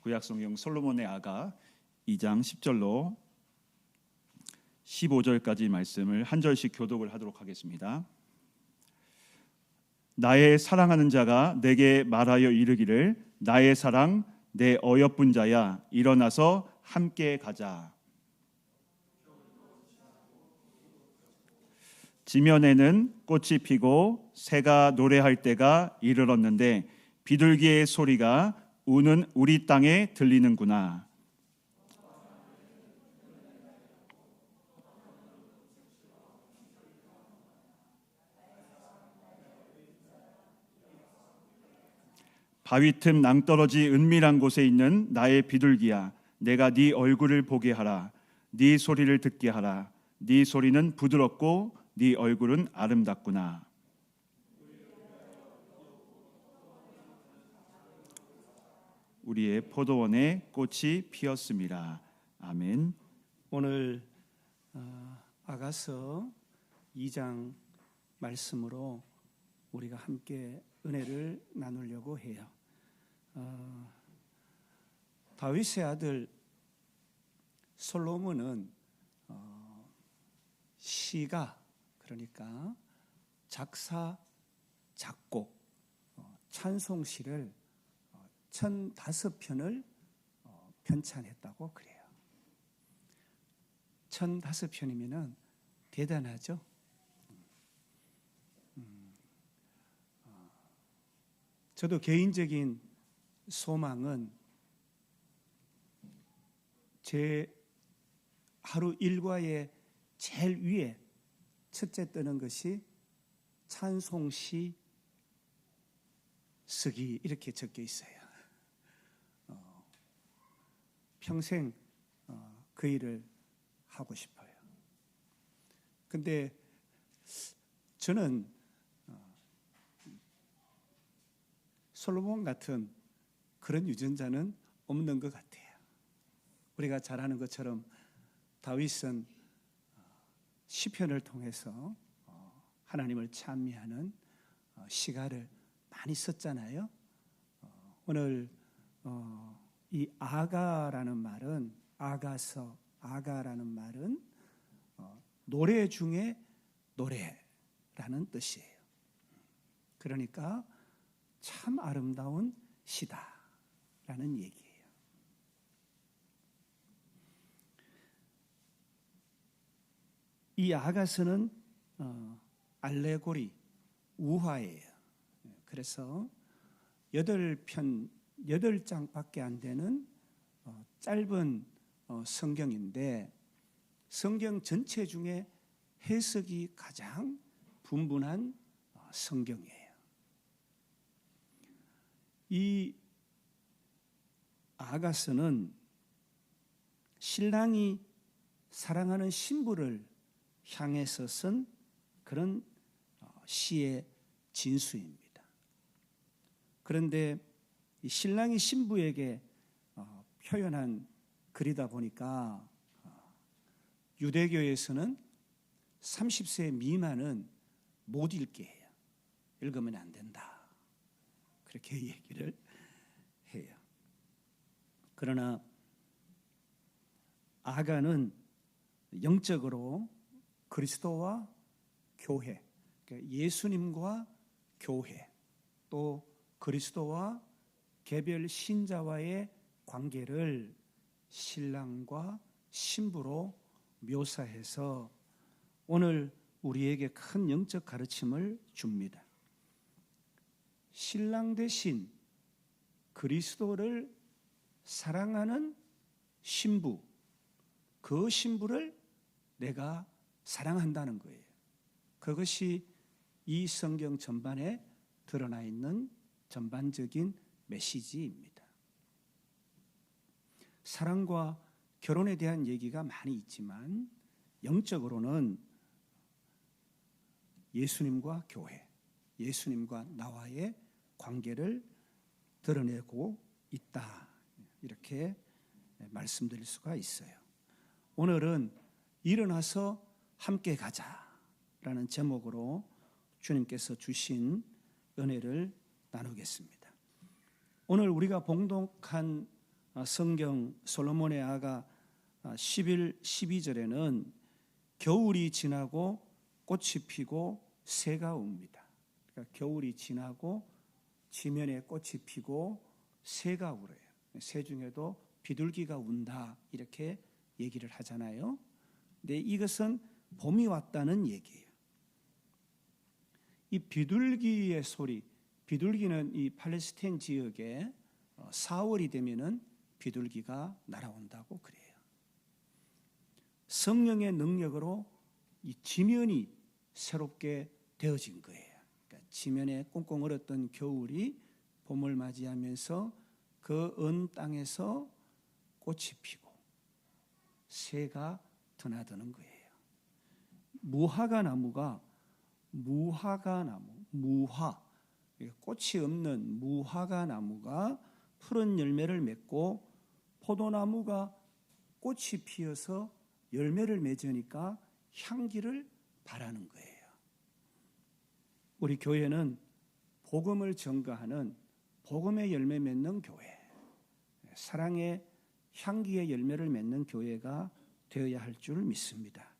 구약성경 솔로몬의 아가 2장 10절로 15절까지 말씀을 한 절씩 교독을 하도록 하겠습니다. 나의 사랑하는 자가 내게 말하여 이르기를 나의 사랑 내 어여쁜 자야 일어나서 함께 가자. 지면에는 꽃이 피고 새가 노래할 때가 이르렀는데 비둘기의 소리가 우는 우리 땅에 들리는구나. 바위 틈 낭떠러지 은밀한 곳에 있는 나의 비둘기야, 내가 네 얼굴을 보게 하라. 네 소리를 듣게 하라. 네 소리는 부드럽고 네 얼굴은 아름답구나. 우리의 포도원에 꽃이 피었습니다. 아멘. 오늘 아가서 2장 말씀으로 우리가 함께 은혜를 나누려고 해요. 다윗의 아들 솔로몬은 시가, 그러니까 작사, 작곡, 찬송시를 1005편을 편찬했다고 그래요. 1005편이면 대단하죠. 저도 개인적인 소망은 제 하루 일과의 제일 위에 첫째 뜨는 것이 찬송시 쓰기 이렇게 적혀 있어요. 평생 그 일을 하고 싶어요. 근데 저는 솔로몬 같은 그런 유전자는 없는 것 같아요. 우리가 잘 아는 것처럼 다윗은 시편을 통해서 하나님을 찬미하는 시가를 많이 썼잖아요. 오늘 이 아가라는 말은 아가라는 말은 노래 중에 노래라는 뜻이에요. 그러니까 참 아름다운 시다라는 얘기예요. 이 아가서는 알레고리, 우화예요. 그래서 8장밖에 안 되는 짧은 성경인데 성경 전체 중에 해석이 가장 분분한 성경이에요. 이 아가서는 신랑이 사랑하는 신부를 향해서 쓴 그런 시의 진수입니다. 그런데 이 신랑이 신부에게 표현한 글이다 보니까 유대교에서는 30세 미만은 못 읽게 해요. 읽으면 안 된다. 그렇게 얘기를 해요. 그러나 아가는 영적으로 그리스도와 교회, 예수님과 교회, 또 그리스도와 개별 신자와의 관계를 신랑과 신부로 묘사해서 오늘 우리에게 큰 영적 가르침을 줍니다. 신랑 대신 그리스도를 사랑하는 신부, 그 신부를 내가 사랑한다는 거예요. 그것이 이 성경 전반에 드러나 있는 전반적인 메시지입니다. 사랑과 결혼에 대한 얘기가 많이 있지만 영적으로는 예수님과 교회, 예수님과 나와의 관계를 드러내고 있다. 이렇게 말씀드릴 수가 있어요. 오늘은 일어나서 함께 가자라는 제목으로 주님께서 주신 은혜를 나누겠습니다. 오늘 우리가 봉독한 성경 솔로몬의 아가 11, 12절에는 겨울이 지나고 꽃이 피고 새가 웁니다. 그러니까 겨울이 지나고 지면에 꽃이 피고 새가 울어요. 새 중에도 비둘기가 운다 이렇게 얘기를 하잖아요. 근데 이것은 봄이 왔다는 얘기예요. 이 비둘기의 소리, 비둘기는 이 팔레스타인 지역에 4월이 되면은 비둘기가 날아온다고 그래요. 성령의 능력으로 이 지면이 새롭게 되어진 거예요. 그러니까 지면에 꽁꽁 얼었던 겨울이 봄을 맞이하면서 그 언 땅에서 꽃이 피고 새가 드나드는 거예요. 무화과 나무가 무화, 꽃이 없는 무화과 나무가 푸른 열매를 맺고 포도나무가 꽃이 피어서 열매를 맺으니까 향기를 발하는 거예요. 우리 교회는 복음을 전가하는 복음의 열매 맺는 교회, 사랑의 향기의 열매를 맺는 교회가 되어야 할 줄 믿습니다.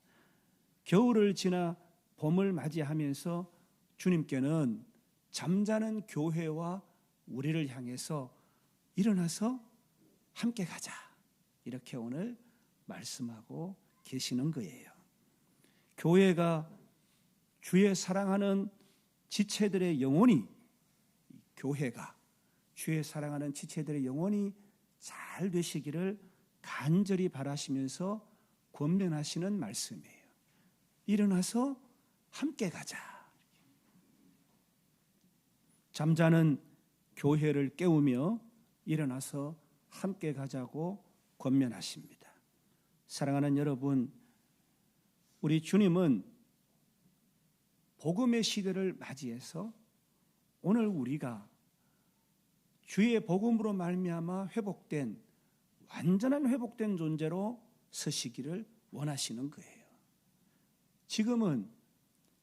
겨울을 지나 봄을 맞이하면서 주님께는 잠자는 교회와 우리를 향해서 일어나서 함께 가자 이렇게 오늘 말씀하고 계시는 거예요. 교회가 주의 사랑하는 지체들의 영혼이, 교회가 주의 사랑하는 지체들의 영혼이 잘 되시기를 간절히 바라시면서 권면하시는 말씀이에요. 일어나서 함께 가자. 잠자는 교회를 깨우며 일어나서 함께 가자고 권면하십니다. 사랑하는 여러분, 우리 주님은 복음의 시대를 맞이해서 오늘 우리가 주의 복음으로 말미암아 회복된, 완전한 회복된 존재로 서시기를 원하시는 거예요. 지금은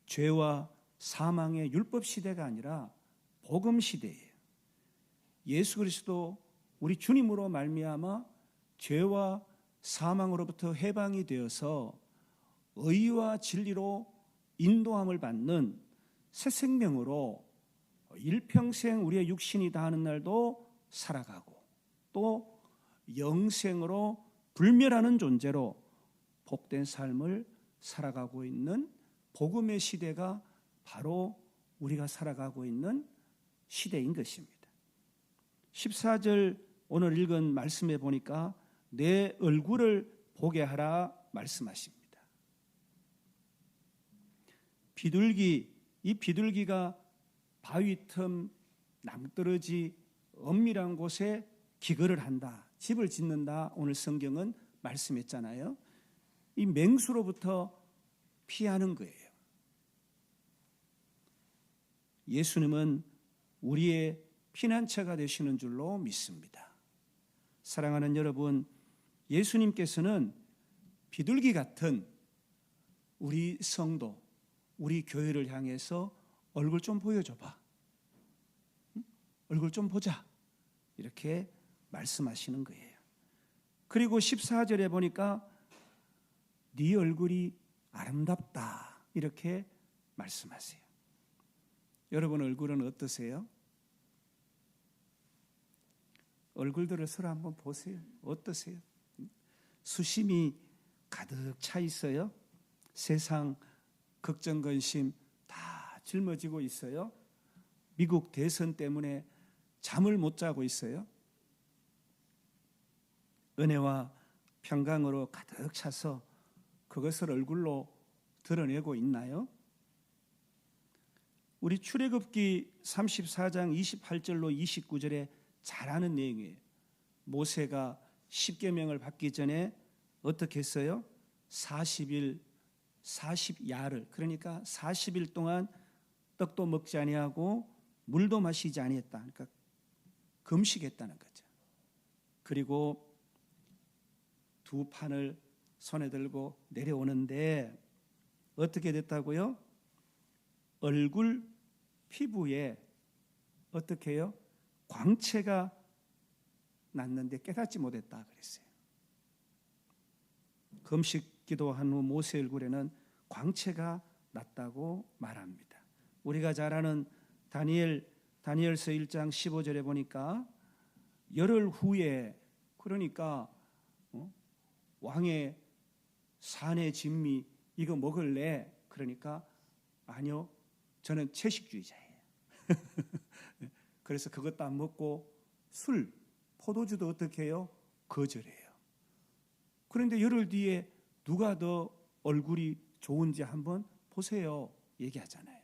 죄와 사망의 율법 시대가 아니라 복음 시대예요. 예수 그리스도 우리 주님으로 말미암아 죄와 사망으로부터 해방이 되어서 의와 진리로 인도함을 받는 새 생명으로 일평생 우리의 육신이 다하는 날도 살아가고 또 영생으로 불멸하는 존재로 복된 삶을 살아가고 있는 복음의 시대가 바로 우리가 살아가고 있는 시대인 것입니다. 14절 오늘 읽은 말씀에 보니까 내 얼굴을 보게 하라 말씀하십니다. 이 비둘기가 바위 틈 낭떠러지 엄밀한 곳에 기거를 한다, 집을 짓는다, 오늘 성경은 말씀했잖아요. 이 맹수로부터 피하는 거예요. 예수님은 우리의 피난처가 되시는 줄로 믿습니다. 사랑하는 여러분, 예수님께서는 비둘기 같은 우리 성도, 우리 교회를 향해서 얼굴 좀 보여줘봐, 얼굴 좀 보자, 이렇게 말씀하시는 거예요. 그리고 14절에 보니까 네 얼굴이 아름답다 이렇게 말씀하세요. 여러분 얼굴은 어떠세요? 얼굴들을 서로 한번 보세요. 어떠세요? 수심이 가득 차 있어요. 세상 걱정 근심 다 짊어지고 있어요. 미국 대선 때문에 잠을 못 자고 있어요. 은혜와 평강으로 가득 차서 그것을 얼굴로 드러내고 있나요? 우리 출애굽기 34장 28절로 29절에 잘 아는 내용이에요. 모세가 십계명을 받기 전에 어떻게 했어요? 40일 40야를, 그러니까 40일 동안 떡도 먹지 아니하고 물도 마시지 아니했다. 그러니까 금식했다는 거죠. 그리고 두 판을 손에 들고 내려오는데 어떻게 됐다고요? 얼굴 피부에 어떻게 해요? 광채가 났는데 깨닫지 못했다 그랬어요. 금식 기도한 후 모세 얼굴에는 광채가 났다고 말합니다. 우리가 잘 아는 다니엘서 1장 15절에 보니까 열흘 후에, 그러니까 왕의 산의 진미 이거 먹을래? 그러니까 아니요, 저는 채식주의자예요. 그래서 그것도 안 먹고 술, 포도주도 어떻게 해요? 거절해요. 그런데 열흘 뒤에 누가 더 얼굴이 좋은지 한번 보세요 얘기하잖아요.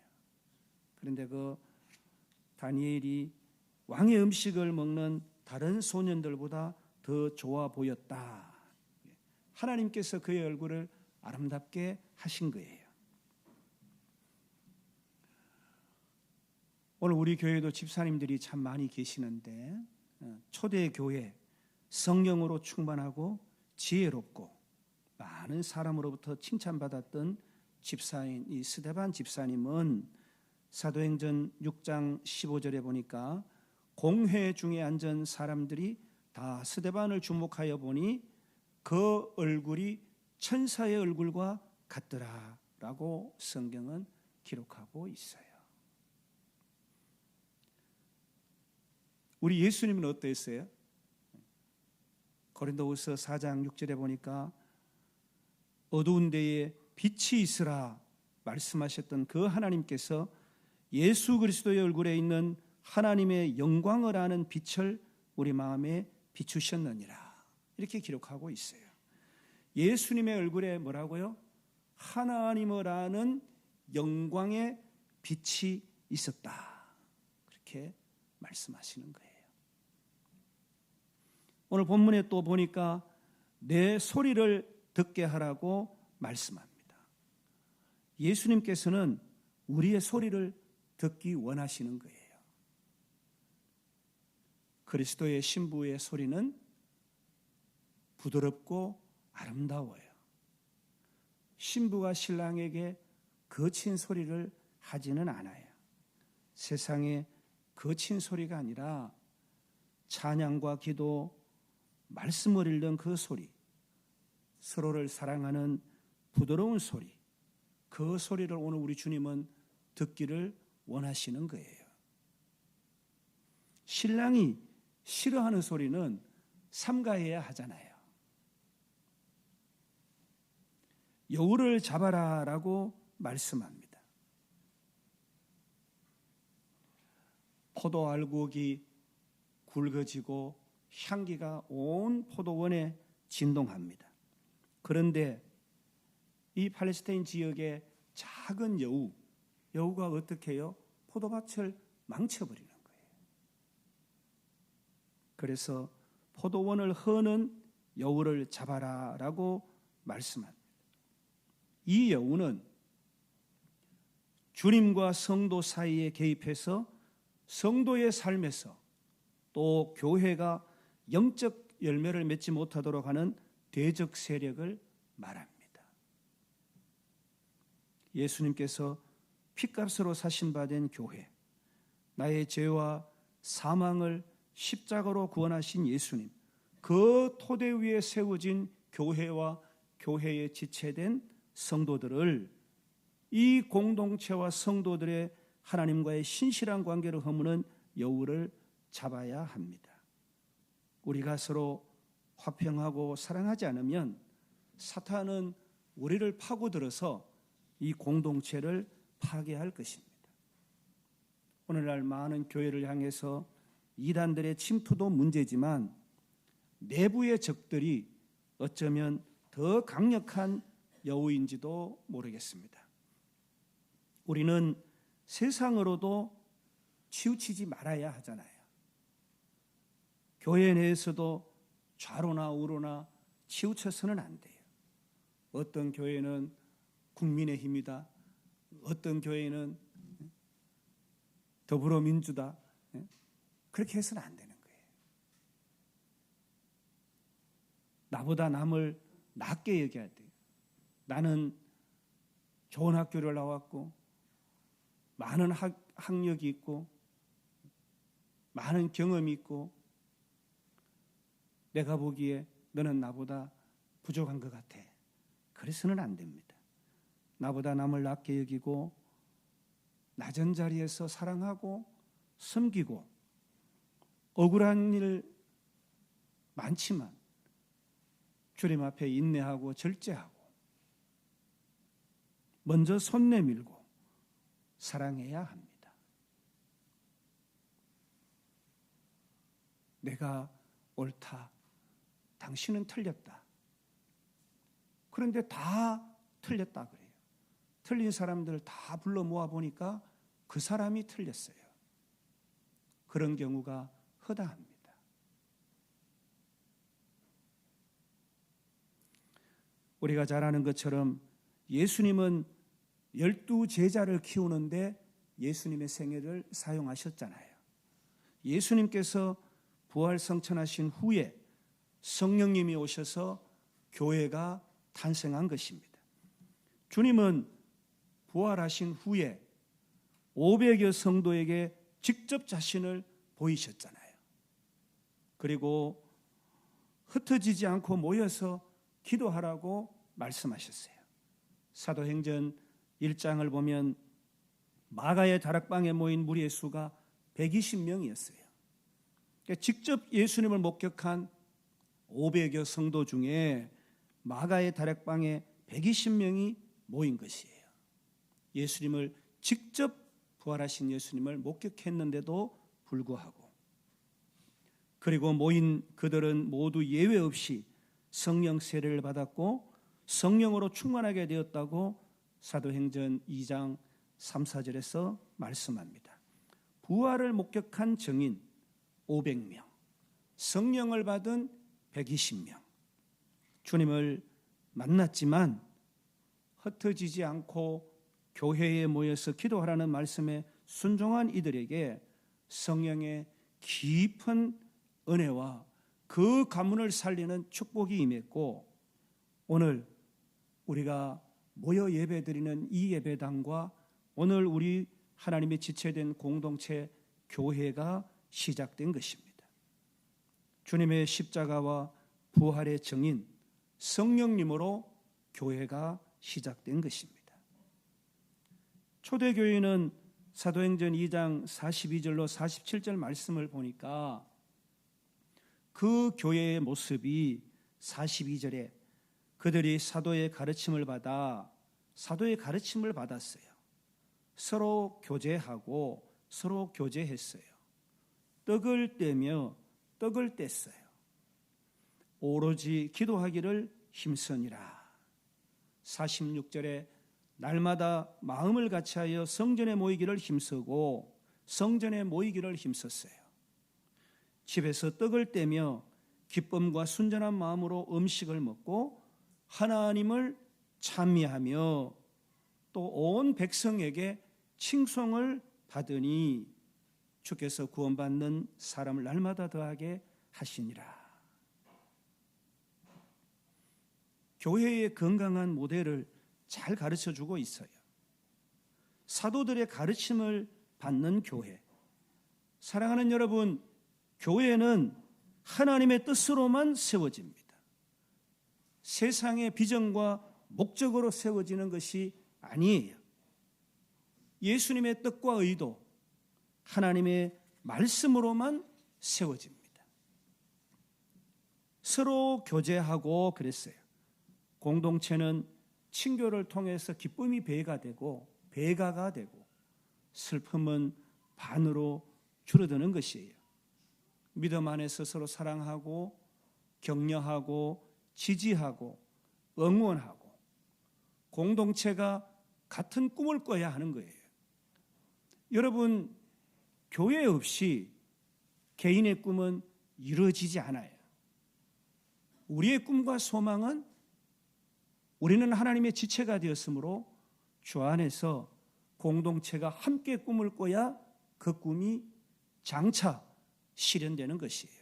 그런데 그 다니엘이 왕의 음식을 먹는 다른 소년들보다 더 좋아 보였다. 하나님께서 그의 얼굴을 아름답게 하신 거예요. 오늘 우리 교회도 집사님들이 참 많이 계시는데 초대교회 성령으로 충만하고 지혜롭고 많은 사람으로부터 칭찬받았던 집사인 이 스데반 집사님은 사도행전 6장 15절에 보니까 공회 중에 앉은 사람들이 다 스데반을 주목하여 보니 그 얼굴이 천사의 얼굴과 같더라라고 성경은 기록하고 있어요. 우리 예수님은 어땠어요? 고린도후서 4장 6절에 보니까 어두운 데에 빛이 있으라 말씀하셨던 그 하나님께서 예수 그리스도의 얼굴에 있는 하나님의 영광을 아는 빛을 우리 마음에 비추셨느니라 이렇게 기록하고 있어요. 예수님의 얼굴에 뭐라고요? 하나님을 아는 영광의 빛이 있었다 그렇게 말씀하시는 거예요. 오늘 본문에 또 보니까 내 소리를 듣게 하라고 말씀합니다. 예수님께서는 우리의 소리를 듣기 원하시는 거예요. 그리스도의 신부의 소리는 부드럽고 아름다워요. 신부가 신랑에게 거친 소리를 하지는 않아요. 세상에 거친 소리가 아니라 찬양과 기도, 말씀을 읽는 그 소리, 서로를 사랑하는 부드러운 소리, 그 소리를 오늘 우리 주님은 듣기를 원하시는 거예요. 신랑이 싫어하는 소리는 삼가해야 하잖아요. 여우를 잡아라라고 말씀합니다. 포도 알곡이 굵어지고 향기가 온 포도원에 진동합니다. 그런데 이 팔레스타인 지역의 작은 여우가 어떻게 해요? 포도밭을 망쳐버리는 거예요. 그래서 포도원을 허는 여우를 잡아라라고 말씀합니다. 이 여우는 주님과 성도 사이에 개입해서 성도의 삶에서 또 교회가 영적 열매를 맺지 못하도록 하는 대적 세력을 말합니다. 예수님께서 핏값으로 사신 바 된 교회, 나의 죄와 사망을 십자가로 구원하신 예수님, 그 토대 위에 세워진 교회와 교회에 지체된 성도들을 이 공동체와 성도들의 하나님과의 신실한 관계를 허무는 여우를 잡아야 합니다. 우리가 서로 화평하고 사랑하지 않으면 사탄은 우리를 파고들어서 이 공동체를 파괴할 것입니다. 오늘날 많은 교회를 향해서 이단들의 침투도 문제지만 내부의 적들이 어쩌면 더 강력한 여우인지도 모르겠습니다. 우리는 세상으로도 치우치지 말아야 하잖아요. 교회 내에서도 좌로나 우로나 치우쳐서는 안 돼요. 어떤 교회는 국민의힘이다. 어떤 교회는 더불어민주다. 그렇게 해서는 안 되는 거예요. 나보다 남을 낮게 여겨야 돼요. 나는 좋은 학교를 나왔고 많은 학력이 있고 많은 경험이 있고 내가 보기에 너는 나보다 부족한 것 같아. 그래서는 안 됩니다. 나보다 남을 낮게 여기고 낮은 자리에서 사랑하고 섬기고 억울한 일 많지만 주님 앞에 인내하고 절제하고 먼저 손 내밀고 사랑해야 합니다. 내가 옳다. 당신은 틀렸다. 그런데 다 틀렸다 그래요. 틀린 사람들 다 불러 모아 보니까 그 사람이 틀렸어요. 그런 경우가 허다합니다. 우리가 잘 아는 것처럼 예수님은 12제자를 키우는데 예수님의 생애를 사용하셨잖아요. 예수님께서 부활 성천하신 후에 성령님이 오셔서 교회가 탄생한 것입니다. 주님은 부활하신 후에 500여 성도에게 직접 자신을 보이셨잖아요. 그리고 흩어지지 않고 모여서 기도하라고 말씀하셨어요. 사도행전 1장을 보면 마가의 다락방에 모인 무리의 수가 120명이었어요. 직접 예수님을 목격한 500여 성도 중에 마가의 다락방에 120명이 모인 것이에요. 예수님을 직접 부활하신 예수님을 목격했는데도 불구하고, 그리고 모인 그들은 모두 예외 없이 성령 세례를 받았고 성령으로 충만하게 되었다고 사도행전 2장 3, 4절에서 말씀합니다. 부활을 목격한 증인 500명, 성령을 받은 120명, 주님을 만났지만 흩어지지 않고 교회에 모여서 기도하라는 말씀에 순종한 이들에게 성령의 깊은 은혜와 그 가문을 살리는 축복이 임했고, 오늘 우리가 모여 예배드리는 이 예배당과 오늘 우리 하나님의 지체된 공동체 교회가 시작된 것입니다. 주님의 십자가와 부활의 증인 성령님으로 교회가 시작된 것입니다. 초대교회는 사도행전 2장 42절로 47절 말씀을 보니까 그 교회의 모습이 42절에 그들이 사도의 가르침을 받았어요. 서로 교제하고 서로 교제했어요. 떡을 떼며 떡을 뗐어요. 오로지 기도하기를 힘쓰니라. 46절에 날마다 마음을 같이하여 성전에 모이기를 힘쓰고 성전에 모이기를 힘썼어요. 집에서 떡을 떼며 기쁨과 순전한 마음으로 음식을 먹고 하나님을 찬미하며 또 온 백성에게 칭송을 받으니 주께서 구원받는 사람을 날마다 더하게 하시니라. 교회의 건강한 모델을 잘 가르쳐주고 있어요. 사도들의 가르침을 받는 교회. 사랑하는 여러분, 교회는 하나님의 뜻으로만 세워집니다. 세상의 비전과 목적으로 세워지는 것이 아니에요. 예수님의 뜻과 의도, 하나님의 말씀으로만 세워집니다. 서로 교제하고 그랬어요. 공동체는 친교를 통해서 기쁨이 배가 되고 배가가 되고 슬픔은 반으로 줄어드는 것이에요. 믿음 안에서 서로 사랑하고 격려하고 지지하고 응원하고 공동체가 같은 꿈을 꿔야 하는 거예요. 여러분, 교회 없이 개인의 꿈은 이루어지지 않아요. 우리의 꿈과 소망은 우리는 하나님의 지체가 되었으므로 주 안에서 공동체가 함께 꿈을 꿔야 그 꿈이 장차 실현되는 것이에요.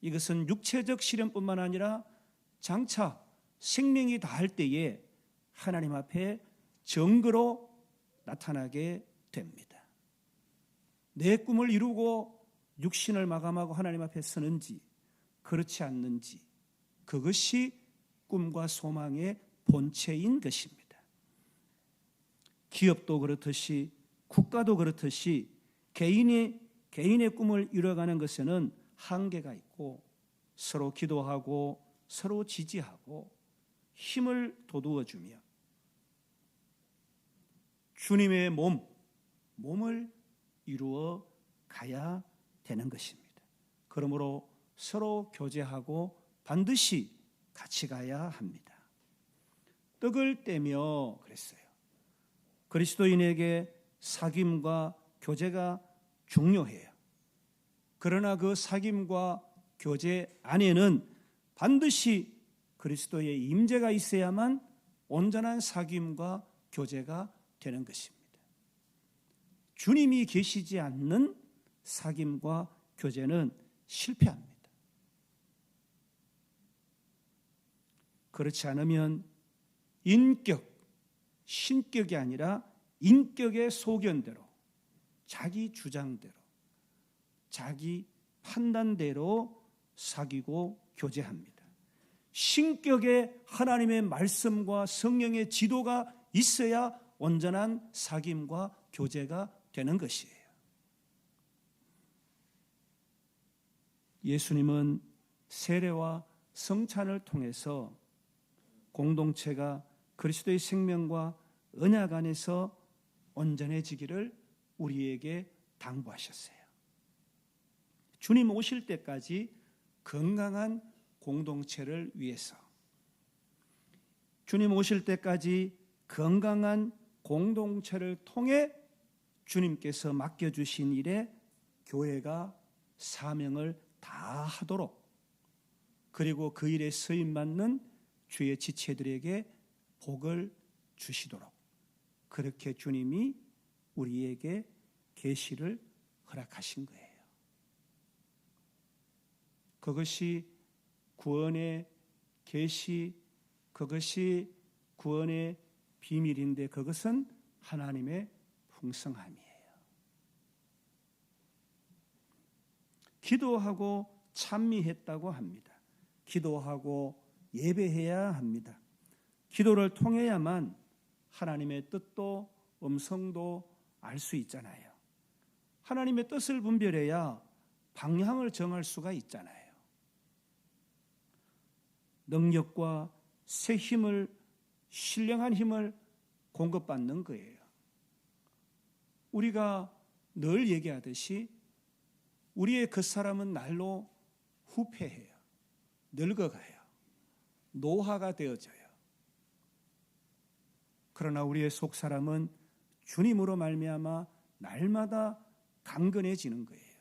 이것은 육체적 실현뿐만 아니라 장차 생명이 다할 때에 하나님 앞에 증거로 나타나게 됩니다. 내 꿈을 이루고 육신을 마감하고 하나님 앞에 서는지 그렇지 않는지, 그것이 꿈과 소망의 본체인 것입니다. 기업도 그렇듯이 국가도 그렇듯이 개인의 꿈을 이뤄가는 것에는 한계가 있고 서로 기도하고 서로 지지하고 힘을 돋우어주며 주님의 몸을 이루어 가야 되는 것입니다. 그러므로 서로 교제하고 반드시 같이 가야 합니다. 떡을 떼며 그랬어요. 그리스도인에게 사귐과 교제가 중요해요. 그러나 그 사귐과 교제 안에는 반드시 그리스도의 임재가 있어야만 온전한 사귐과 교제가 되는 것입니다. 주님이 계시지 않는 사귐과 교제는 실패합니다. 그렇지 않으면 신격이 아니라 인격의 소견대로, 자기 주장대로, 자기 판단대로 사귀고 교제합니다. 신격의 하나님의 말씀과 성령의 지도가 있어야 온전한 사귐과 교제가 되는 것이에요. 예수님은 세례와 성찬을 통해서 공동체가 그리스도의 생명과 언약 안에서 온전해지기를 우리에게 당부하셨어요. 주님 오실 때까지 건강한 공동체를 위해서, 주님 오실 때까지 건강한 공동체를 통해 주님께서 맡겨주신 일에 교회가 사명을 다하도록, 그리고 그 일에 쓰임받는 주의 지체들에게 복을 주시도록 그렇게 주님이 우리에게 계시를 허락하신 거예요. 그것이 구원의 계시, 그것이 구원의 비밀인데 그것은 하나님의 풍성함이에요. 기도하고 찬미했다고 합니다. 기도하고 예배해야 합니다. 기도를 통해야만 하나님의 뜻도 음성도 알 수 있잖아요. 하나님의 뜻을 분별해야 방향을 정할 수가 있잖아요. 능력과 새 힘을, 신령한 힘을 공급받는 거예요. 우리가 늘 얘기하듯이 우리의 겉사람은 날로 후패해요. 늙어가요. 노화가 되어져요. 그러나 우리의 속사람은 주님으로 말미암아 날마다 강건해지는 거예요.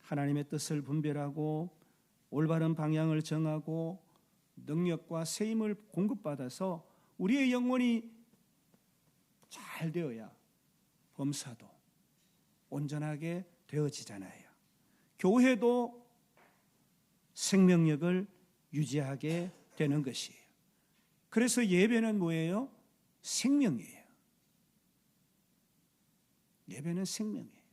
하나님의 뜻을 분별하고 올바른 방향을 정하고 능력과 새 힘을 공급받아서 우리의 영혼이 잘 되어야 범사도 온전하게 되어지잖아요. 교회도 생명력을 유지하게 되는 것이에요. 그래서 예배는 뭐예요? 생명이에요. 예배는 생명이에요.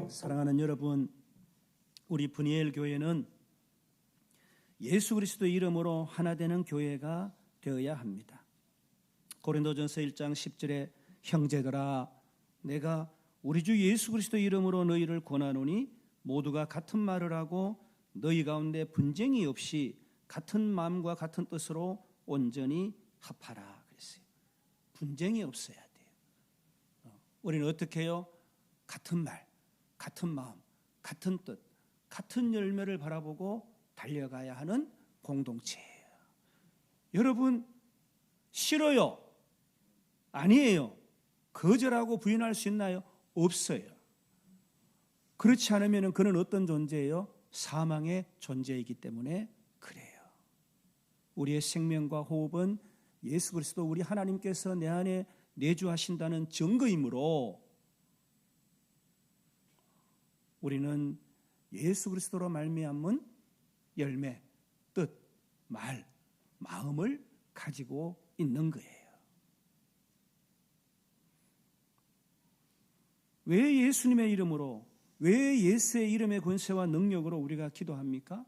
사랑하는 여러분, 우리 분이엘 교회는 예수 그리스도의 이름으로 하나 되는 교회가 되어야 합니다. 고린도전서 1장 10절에 형제들아 내가 우리 주 예수 그리스도의 이름으로 너희를 권하노니 모두가 같은 말을 하고 너희 가운데 분쟁이 없이 같은 마음과 같은 뜻으로 온전히 합하라 그랬어요. 분쟁이 없어야 돼요. 우리는 어떻게 해요? 같은 말, 같은 마음, 같은 뜻, 같은 열매를 바라보고 달려가야 하는 공동체예요. 여러분 싫어요? 아니에요. 거절하고 부인할 수 있나요? 없어요. 그렇지 않으면 그는 어떤 존재예요? 사망의 존재이기 때문에 그래요. 우리의 생명과 호흡은 예수 그리스도 우리 하나님께서 내 안에 내주하신다는 증거이므로 우리는 예수 그리스도로 말미암은 열매, 뜻, 말, 마음을 가지고 있는 거예요. 왜 예수님의 이름으로, 왜 예수의 이름의 권세와 능력으로 우리가 기도합니까?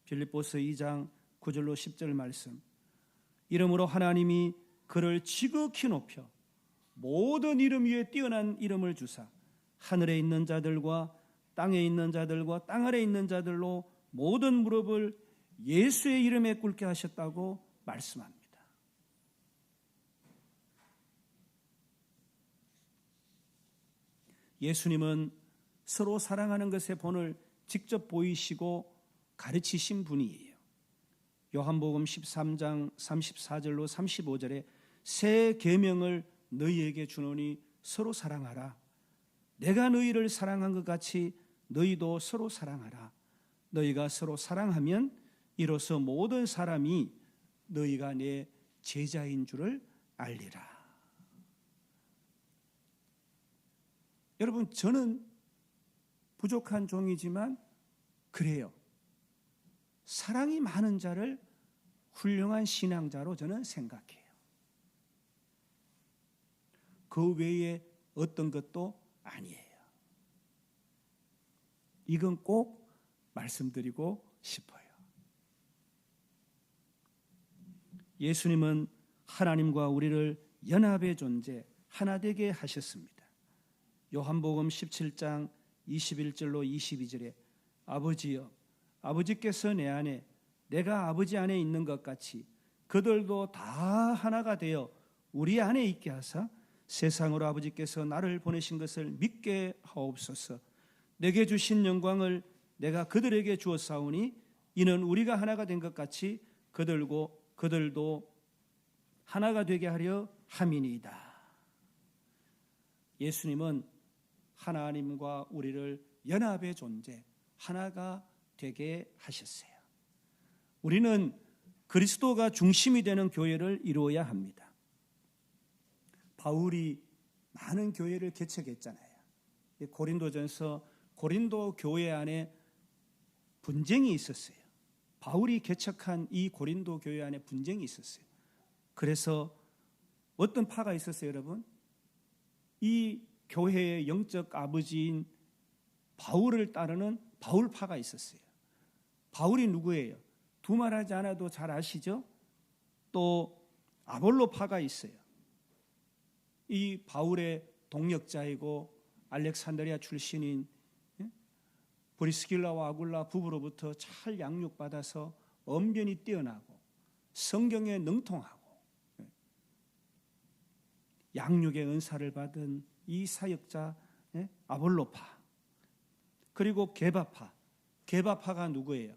빌립보서 2장 9절로 10절 말씀. 이름으로 하나님이 그를 지극히 높여 모든 이름 위에 뛰어난 이름을 주사 하늘에 있는 자들과 땅에 있는 자들과 땅 아래 있는 자들로 모든 무릎을 예수의 이름에 꿇게 하셨다고 말씀합니다. 예수님은 서로 사랑하는 것의 본을 직접 보이시고 가르치신 분이에요. 요한복음 13장 34절로 35절에 새 계명을 너희에게 주노니 서로 사랑하라. 내가 너희를 사랑한 것 같이 너희도 서로 사랑하라. 너희가 서로 사랑하면 이로써 모든 사람이 너희가 내 제자인 줄을 알리라. 여러분, 저는 부족한 종이지만 그래요. 사랑이 많은 자를 훌륭한 신앙자로 저는 생각해요. 그 외에 어떤 것도 아니에요. 이건 꼭 말씀드리고 싶어요. 예수님은 하나님과 우리를 연합의 존재, 하나 되게 하셨습니다. 요한복음 17장 21절로 22절에 아버지여, 아버지께서 내 안에, 내가 아버지 안에 있는 것 같이 그들도 다 하나가 되어 우리 안에 있게 하사 세상으로 아버지께서 나를 보내신 것을 믿게 하옵소서. 내게 주신 영광을 내가 그들에게 주었사오니 이는 우리가 하나가 된 것 같이 그들도 하나가 되게 하려 함이니이다. 예수님은 하나님과 우리를 연합의 존재, 하나가 되게 하셨어요. 우리는 그리스도가 중심이 되는 교회를 이루어야 합니다. 바울이 많은 교회를 개척했잖아요. 고린도전서 고린도 교회 안에 분쟁이 있었어요. 바울이 개척한 이 고린도 교회 안에 분쟁이 있었어요. 그래서 어떤 파가 있었어요, 여러분? 이 교회의 영적 아버지인 바울을 따르는 바울파가 있었어요. 바울이 누구예요? 두말하지 않아도 잘 아시죠? 또 아볼로파가 있어요. 이 바울의 동역자이고 알렉산드리아 출신인 브리스길라와 아굴라 부부로부터 잘 양육받아서 언변이 뛰어나고 성경에 능통하고 양육의 은사를 받은 이 사역자 아볼로파, 그리고 게바파가 누구예요?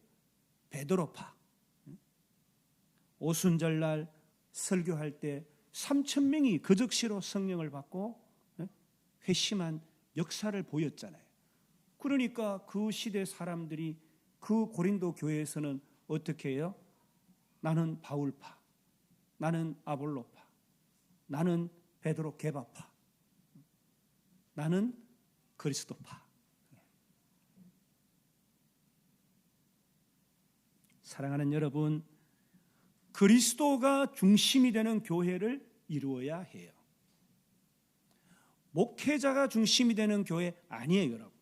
베드로파. 오순절날 설교할 때 3,000명이 그 즉시로 성령을 받고 회심한 역사를 보였잖아요. 그러니까 그 시대 사람들이 그 고린도 교회에서는 어떻게 해요? 나는 바울파, 나는 아볼로파, 나는 베드로 게바파, 나는 그리스도파. 사랑하는 여러분, 그리스도가 중심이 되는 교회를 이루어야 해요. 목회자가 중심이 되는 교회 아니에요, 여러분.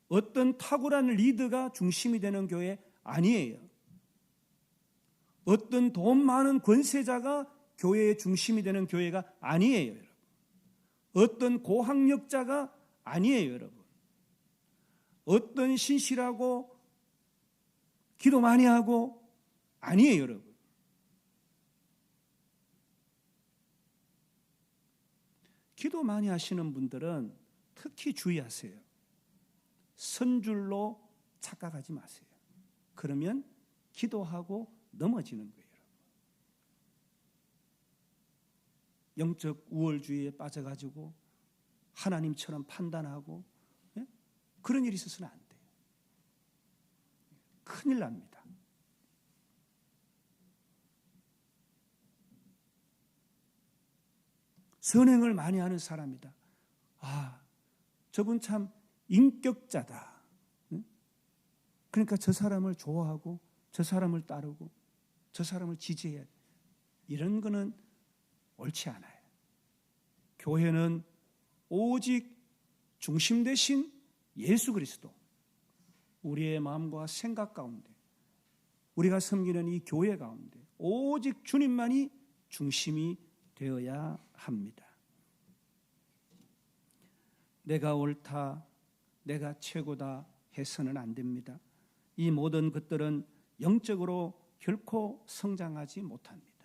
어떤 탁월한 리더가 중심이 되는 교회 아니에요. 어떤 돈 많은 권세자가 교회의 중심이 되는 교회가 아니에요, 여러분. 어떤 고학력자가 아니에요, 여러분. 어떤 신실하고 기도 많이 하고 아니에요, 여러분. 기도 많이 하시는 분들은 특히 주의하세요. 선줄로 착각하지 마세요. 그러면 기도하고 넘어지는 거예요. 영적 우월주의에 빠져가지고 하나님처럼 판단하고 그런 일이 있어서는 안 돼요. 큰일 납니다. 선행을 많이 하는 사람이다. 아, 저분 참 인격자다. 그러니까 저 사람을 좋아하고 저 사람을 따르고 저 사람을 지지해야 돼. 이런 거는 옳지 않아요. 교회는 오직 중심 되신 예수 그리스도, 우리의 마음과 생각 가운데, 우리가 섬기는 이 교회 가운데 오직 주님만이 중심이 되어야 합니다. 내가 옳다, 내가 최고다 해서는 안 됩니다. 이 모든 것들은 영적으로 결코 성장하지 못합니다.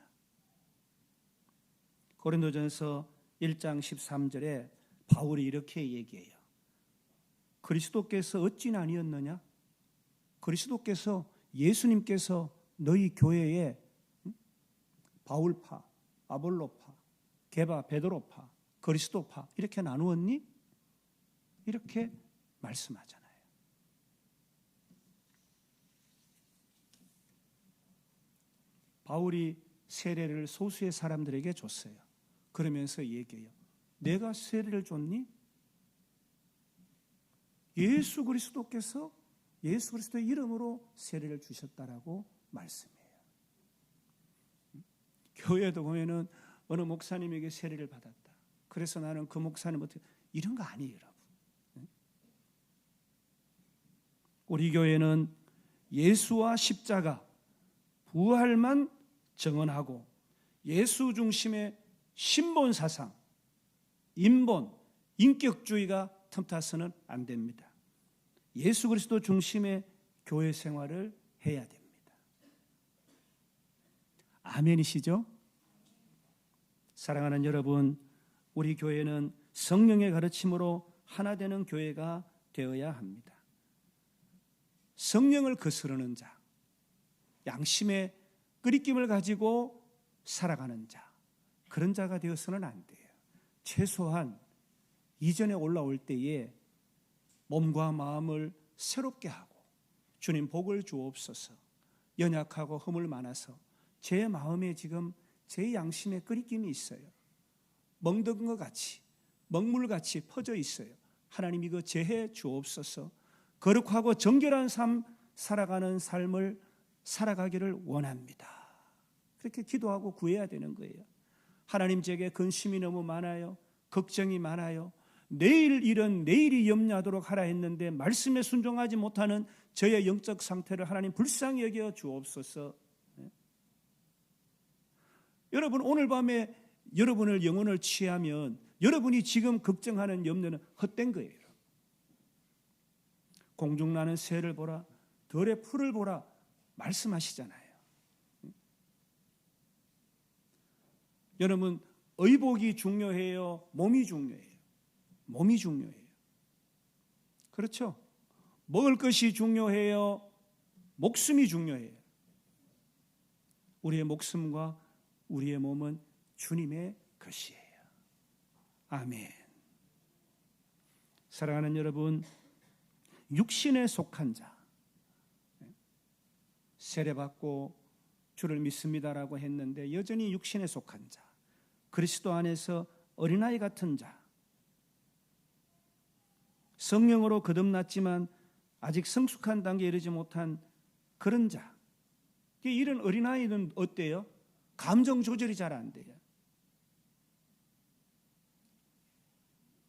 고린도전서 1장 13절에 바울이 이렇게 얘기해요. 그리스도께서 어찌 아니었느냐? 그리스도께서, 예수님께서 너희 교회에 바울파, 아볼로파, 게바, 베드로파, 그리스도파 이렇게 나누었니? 이렇게 말씀하잖아요. 바울이 세례를 소수의 사람들에게 줬어요. 그러면서 얘기해요. 내가 세례를 줬니? 예수 그리스도께서 예수 그리스도의 이름으로 세례를 주셨다라고 말씀해요. 교회도 보면은 어느 목사님에게 세례를 받았다. 그래서 나는 그 목사님한테 이런 거 아니에요, 여러분. 우리 교회는 예수와 십자가, 부활만 정언하고 예수 중심의 신본 사상, 인본, 인격주의가 틈타서는 안 됩니다. 예수 그리스도 중심의 교회 생활을 해야 됩니다. 아멘이시죠? 사랑하는 여러분, 우리 교회는 성령의 가르침으로 하나 되는 교회가 되어야 합니다. 성령을 거스르는 자, 양심의 끄리낌을 가지고 살아가는 자, 그런 자가 되어서는 안 돼요. 최소한 이전에 올라올 때에 몸과 마음을 새롭게 하고 주님 복을 주옵소서. 연약하고 허물 많아서 제 마음에 지금 제 양심에 끄리낌이 있어요. 멍든 것 같이, 먹물같이 퍼져 있어요. 하나님 이거 제해 주옵소서. 거룩하고 정결한 삶 살아가는 삶을 살아가기를 원합니다. 그렇게 기도하고 구해야 되는 거예요. 하나님 제게 근심이 너무 많아요. 걱정이 많아요. 내일 일은 내일이 염려하도록 하라 했는데 말씀에 순종하지 못하는 저의 영적 상태를 하나님 불쌍히 여겨 주옵소서. 여러분 오늘 밤에 여러분을 영혼을 취하면 여러분이 지금 걱정하는 염려는 헛된 거예요. 공중나는 새를 보라, 들의 풀을 보라 말씀하시잖아요. 여러분 의복이 중요해요? 몸이 중요해요? 몸이 중요해요. 그렇죠? 먹을 것이 중요해요? 목숨이 중요해요. 우리의 목숨과 우리의 몸은 주님의 것이에요. 아멘. 사랑하는 여러분, 육신에 속한 자, 세례받고 주를 믿습니다라고 했는데 여전히 육신에 속한 자, 그리스도 안에서 어린아이 같은 자, 성령으로 거듭났지만 아직 성숙한 단계에 이르지 못한 그런 자, 이런 어린아이는 어때요? 감정 조절이 잘 안 돼요.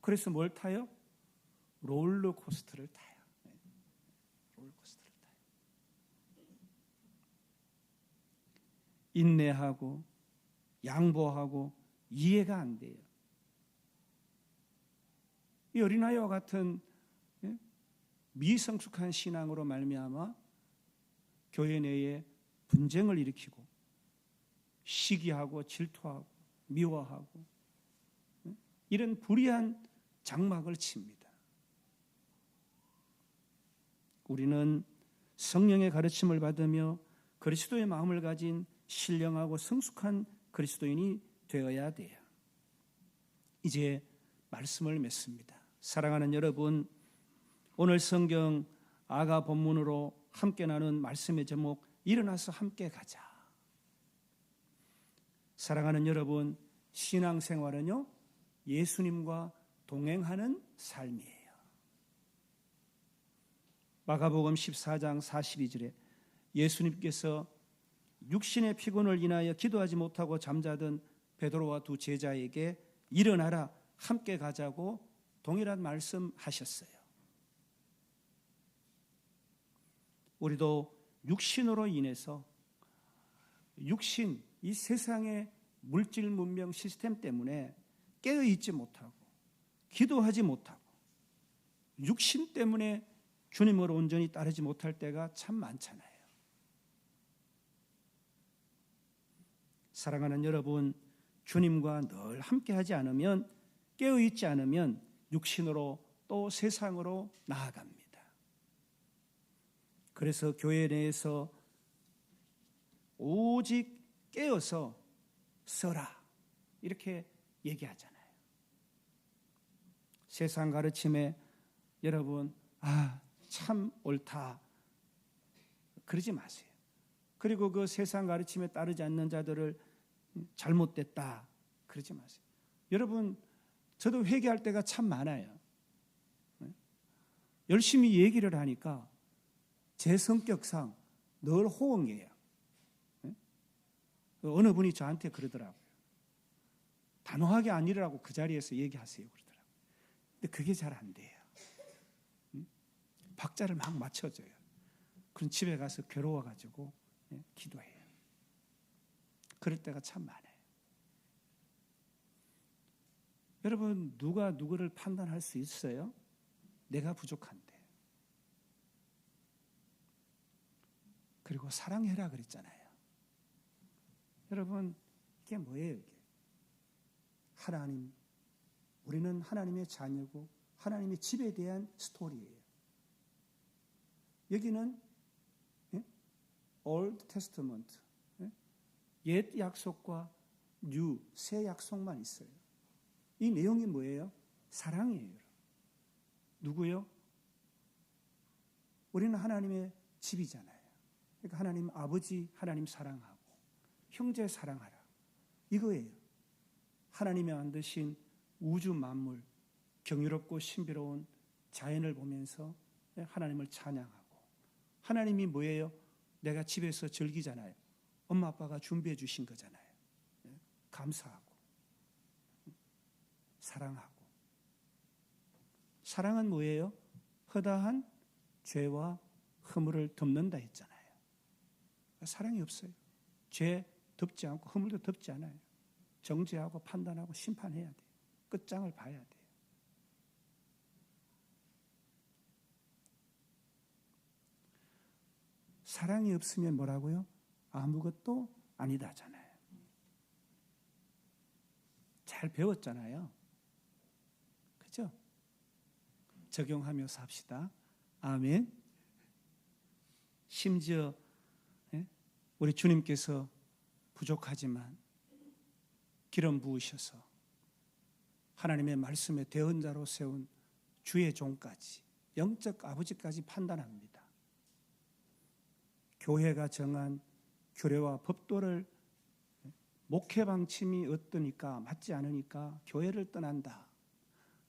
그래서 뭘 타요? 롤러코스터를 타요. 롤러코스터를 타요. 인내하고 양보하고 이해가 안 돼요. 이 어린아이와 같은 미성숙한 신앙으로 말미암아 교회 내에 분쟁을 일으키고 시기하고 질투하고 미워하고 이런 불의한 장막을 칩니다. 우리는 성령의 가르침을 받으며 그리스도의 마음을 가진 신령하고 성숙한 그리스도인이 되어야 돼요. 이제 말씀을 맺습니다. 사랑하는 여러분, 오늘 성경 아가 본문으로 함께 나눈 말씀의 제목, 일어나서 함께 가자. 사랑하는 여러분, 신앙생활은요 예수님과 동행하는 삶이에요. 마가복음 14장 42절에 예수님께서 육신의 피곤을 인하여 기도하지 못하고 잠자던 베드로와 두 제자에게 일어나라, 함께 가자고 동일한 말씀하셨어요. 우리도 육신으로 인해서 육신, 이 세상의 물질 문명 시스템 때문에 깨어있지 못하고 기도하지 못하고 육신 때문에 주님을 온전히 따르지 못할 때가 참 많잖아요. 사랑하는 여러분, 주님과 늘 함께하지 않으면, 깨어있지 않으면 육신으로 또 세상으로 나아갑니다. 그래서 교회 내에서 오직 깨어서 서라 이렇게 얘기하잖아요. 세상 가르침에 여러분 참 옳다 그러지 마세요. 그리고 그 세상 가르침에 따르지 않는 자들을 잘못됐다 그러지 마세요. 여러분, 저도 회개할 때가 참 많아요. 열심히 얘기를 하니까 제 성격상 늘 호응해요. 어느 분이 저한테 그러더라고요. 단호하게 아니라고 그 자리에서 얘기하세요 그러더라고요. 근데 그게 잘 안 돼요. 박자를 막 맞춰줘요. 그럼 집에 가서 괴로워가지고 기도해요. 그럴 때가 참 많아요. 여러분, 누가 누구를 판단할 수 있어요? 내가 부족한데. 그리고 사랑해라 그랬잖아요. 여러분, 이게 뭐예요? 이게? 하나님, 우리는 하나님의 자녀고 하나님의 집에 대한 스토리예요. 여기는 Old Testament, 옛 약속과 New, 새 약속만 있어요. 이 내용이 뭐예요? 사랑이에요. 누구요? 우리는 하나님의 집이잖아요. 그러니까 하나님 아버지, 하나님 사랑하고 형제 사랑하라. 이거예요. 하나님이 만드신 우주 만물, 경이롭고 신비로운 자연을 보면서 하나님을 찬양하고, 하나님이 뭐예요? 내가 집에서 즐기잖아요. 엄마 아빠가 준비해 주신 거잖아요. 감사하고 사랑하고. 사랑은 뭐예요? 허다한 죄와 허물을 덮는다 했잖아요. 사랑이 없어요. 죄 덮지 않고 허물도 덮지 않아요. 정죄하고 판단하고 심판해야 돼요. 끝장을 봐야 돼요. 사랑이 없으면 뭐라고요? 아무것도 아니다잖아요. 잘 배웠잖아요. 그죠? 적용하며 삽시다. 아멘. 심지어 우리 주님께서 부족하지만 기름 부으셔서 하나님의 말씀의 대언자로 세운 주의 종까지, 영적 아버지까지 판단합니다. 교회가 정한 규례와 법도를 목회 방침이 어떠니까 맞지 않으니까 교회를 떠난다.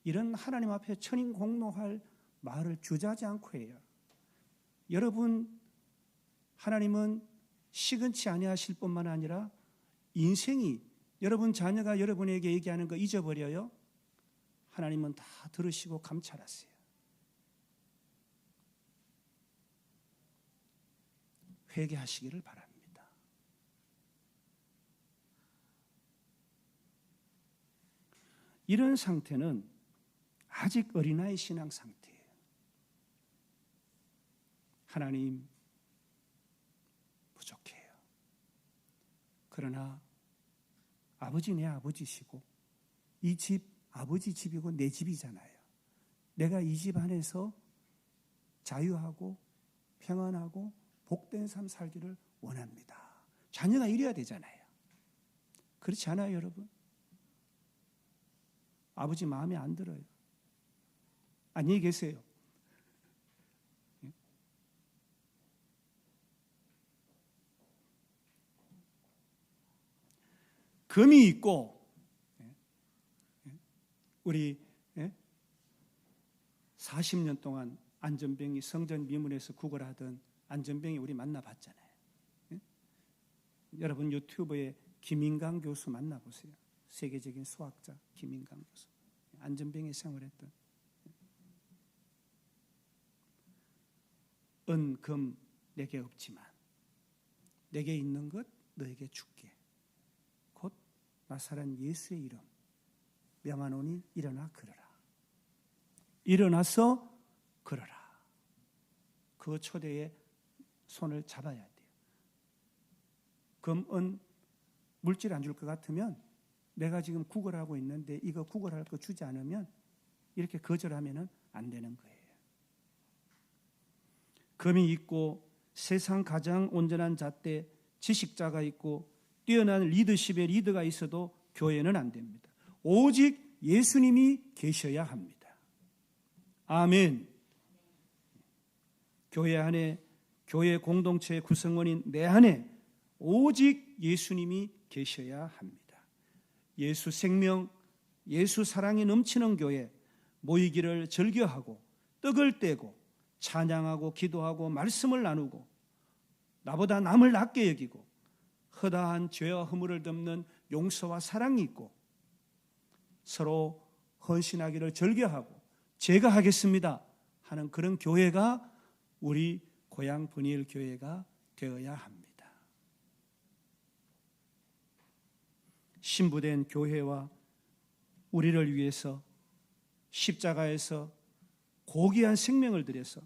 이런 하나님 앞에 천인공노할 말을 주저하지 않고 해요. 여러분, 하나님은 시근치 아니하실 뿐만 아니라 인생이, 여러분 자녀가 여러분에게 얘기하는 거 잊어버려요? 하나님은 다 들으시고 감찰하세요. 회개하시기를 바랍니다. 이런 상태는 아직 어린아이 신앙 상태예요. 하나님 부족해요. 그러나 아버지 내 아버지시고 이 집 아버지 집이고 내 집이잖아요. 내가 이 집 안에서 자유하고 평안하고 복된 삶 살기를 원합니다. 자녀가 이래야 되잖아요. 그렇지 않아요, 여러분? 아버지 마음에 안 들어요. 안녕히 계세요. 금이 있고 우리 40년 동안 안전병이 성전 미문에서 구걸하던 안전병이 우리 만나봤잖아요. 여러분 유튜브에 김인강 교수 만나보세요. 세계적인 수학자 김인강 교수. 안전병에 생활했던. 은, 금 내게 없지만 내게 있는 것 너에게 줄게. 곧 나사렛 예수의 이름 명하노니 일어나 걸어라. 일어나서 걸어라. 그 초대에 손을 잡아야 돼요. 금, 은 물질 안 줄 것 같으면 내가 지금 구걸하고 있는데 이거 구걸할 거 주지 않으면 이렇게 거절하면 안 되는 거예요. 금이 있고 세상 가장 온전한 잣대 지식자가 있고 뛰어난 리더십의 리더가 있어도 교회는 안 됩니다. 오직 예수님이 계셔야 합니다. 아멘. 교회 안에, 교회 공동체의 구성원인 내 안에 오직 예수님이 계셔야 합니다. 예수 생명, 예수 사랑이 넘치는 교회, 모이기를 즐겨하고 떡을 떼고 찬양하고 기도하고 말씀을 나누고 나보다 남을 낮게 여기고 허다한 죄와 허물을 덮는 용서와 사랑이 있고 서로 헌신하기를 즐겨하고 제가 하겠습니다 하는 그런 교회가 우리 고향 분이엘 교회가 되어야 합니다. 신부된 교회와 우리를 위해서 십자가에서 고귀한 생명을 들여서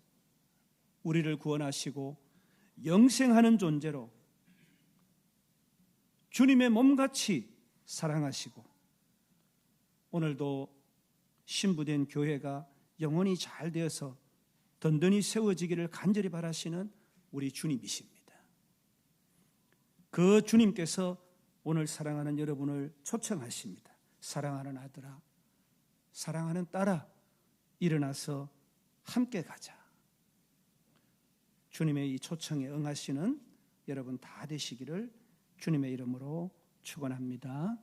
우리를 구원하시고 영생하는 존재로 주님의 몸같이 사랑하시고 오늘도 신부된 교회가 영원히 잘 되어서 든든히 세워지기를 간절히 바라시는 우리 주님이십니다. 그 주님께서 오늘 사랑하는 여러분을 초청하십니다. 사랑하는 아들아, 사랑하는 딸아, 일어나서 함께 가자. 주님의 이 초청에 응하시는 여러분 다 되시기를 주님의 이름으로 축원합니다.